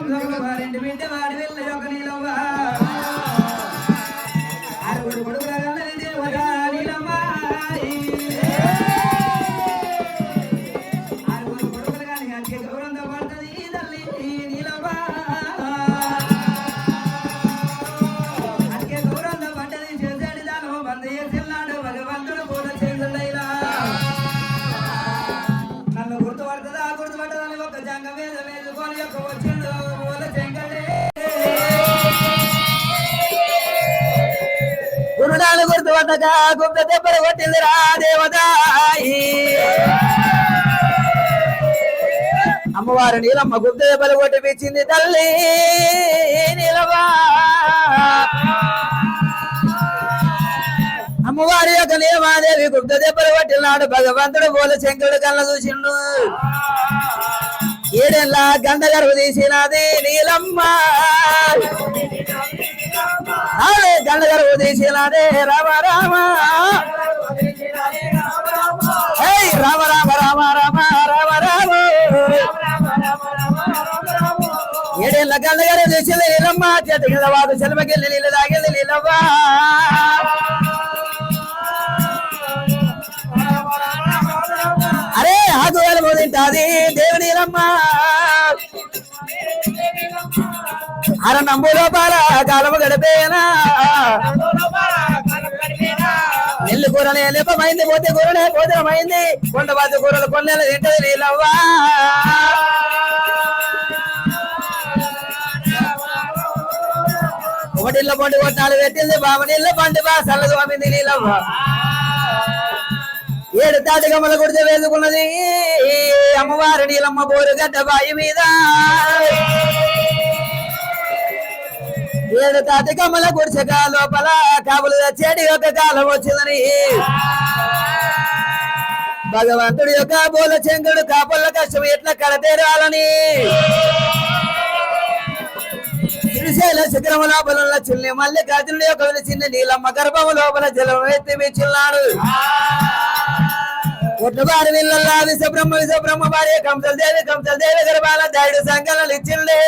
రెండు బిడ్డ వాడి వెళ్ళ యొక్క నీలవ్వ ఆరుగురు కొడుకుల దేవత నీలమ్మ ఆరుగురు కొడుకులు కానీ అతికే గౌరవంతో పడుతుంది తల్లి నీలవ్వ అతికే గౌరవంతో పడ్డది చేసాడు దాను బంద చేసిన్నాడు భగవంతుడు పూల చేతులైనా నన్ను గుర్తుపడుతుందా గుర్తుపట్టదని ఒక జంగ మీద వేసుకొని యొక్క వచ్చిండు పూల చెంగడే గురుడాలు గుర్తుపట్టక గుప్త దెబ్బలు కొట్టింది రా దేవతాయి అమ్మవారు నీలమ్మ గుప్త దెబ్బలు కొట్టి పిచ్చింది తల్లి నీలవ్వ అమ్మవారి యొక్క నీలమాదేవి గుప్త దెబ్బలు కొట్టినాడు భగవంతుడు పూల శంకరుడు కళ్ళ చూసిండు ఏడెల్లా గండ గర్భ తీసినది నీలమ్మ గండ గర్భ తీసినదే రామ రామ రామ రామ రామ రామ రామ రామ ఏడేళ్ళ గండ గర్భ తీసింది నీలమ్మ చెట్టు కింద వాడు సెలవుకెళ్ళి నీళ్ళు తాగిల్లి నీలవ్వ అరే ఆకువేల మోదింటాది దేవి నీలమ్మ అర నంబు లోపాల కాలము గడిపేనా నెల్లు కూరనే లేపమైంది పోతే కూరనే భోజనమైంది కొండబాతి కూరలు కొన్నేళ్ళు తింటది నీలవ్వ ఒకటిళ్ళ పండు కొట్టాలు పెట్టింది బావనిళ్ళ పండు బా సల్లదు అమ్మింది నీలవ్వ ఏడు తాటి గమ్మల గుడితే వేసుకున్నది అమ్మవారి నీలమ్మ బోరుగడ్డ బాయి మీద ఏడు తాటి గమ్మల గుడిసెక లోపల కాపులు చెడి యొక్క కాలం వచ్చిందని భగవంతుడి యొక్క బోల చెంగుడు కాపుల కష్టం ఎట్లా కడతేరాలని శ్రీశైల శిఖరం లోపల చిల్లి మళ్ళీ గదుడి యొక్క చిన్న నీలమ్మ గర్భము లోపల జలం ఎత్తి మెచ్చిన్నాడు ఒట్లబారి విల్లల్లా విశ్వబ్రహ్మ భార్య కంసల దేవి గర్భాల దాయుడు సంకలనలు ఇచ్చిండే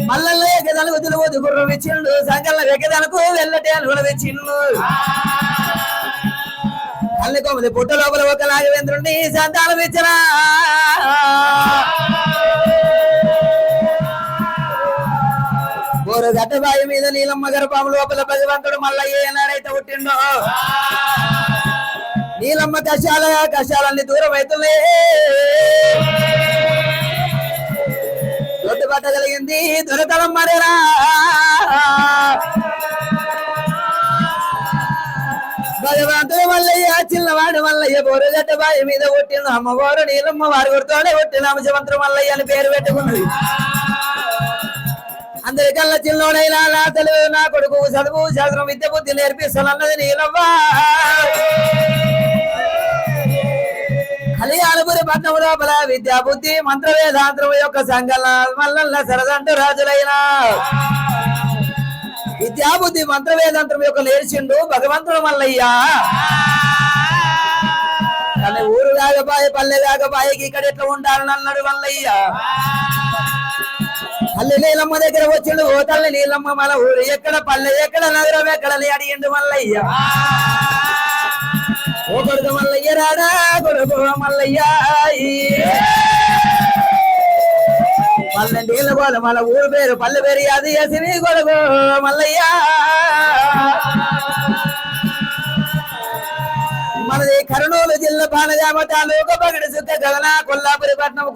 మల్లల్ల ఎగదలకు తిరుగుతు గుర్రం ఇచ్చిండు సంకలన ఎగదలకు వెళ్ళటే అనుగుణం ఇచ్చిండు అల్లి కొమ్మది పుట్ట లోపల ఒక నాగవేంద్రుడిని సంతానం ఇచ్చినా గోరు గట్టబాయి మీద నీలమ్మ గర్భం లోపల భగవంతుడు మల్లయ్య ఏనాడైతే పుట్టిండో నీలమ్మ కషాలన్నీ దూరం అవుతున్నాయి దొడ్డు పట్టగలిగింది దొరతలం మరేరా భగవంతుడు మల్లయ్య చిన్నవాడు మల్లయ్య గోరు గట్టబాయి మీద పుట్టిండు అమ్మవారు నీలమ్మ వారి గుర్తోనే పుట్టిన అంశవంతుడు మల్లయ్య అని పేరు పెట్టుకున్నది అందరికల్లా చిన్నోడైనా నా తెలుగు నా కొడుకు చదువు శాస్త్రం విద్య బుద్ధి నేర్పిస్తానన్నది నీలవ్వ కళ్యాణపురి పట్నం లోపల విద్యా బుద్ధి మంత్ర వేదాంతం యొక్క సంఘాల మల్ల సరదంటు రాజులైన విద్యా బుద్ధి మంత్ర వేదాంతం యొక్క నేర్చిండు భగవంతుడు మల్లయ్య కానీ ఊరు కాకపాయ పల్లె కాకపాయకి ఇక్కడ ఎట్లా ఉండాలని అన్నాడు మల్లయ్య తల్లి నీలమ్మ దగ్గర వచ్చిండు ఓ తల్లి నీలమ్మ మన ఊరు ఎక్కడ పల్లె ఎక్కడ నగరం ఎక్కడ అడిగిండు మల్లయ్య ఓ కొడుకు మల్లయ్య రాడా కొడుకు మల్లయ్య పల్లె నీళ్ళ గోల మన ఊరు పేరు పల్లె పేరు అది ఎసిరి కొడుకు మల్లయ్య మనది కర్నూలు జిల్లా పానగామ తాలూకా పగడి సుక్క గగన కొల్లాపురి పట్నం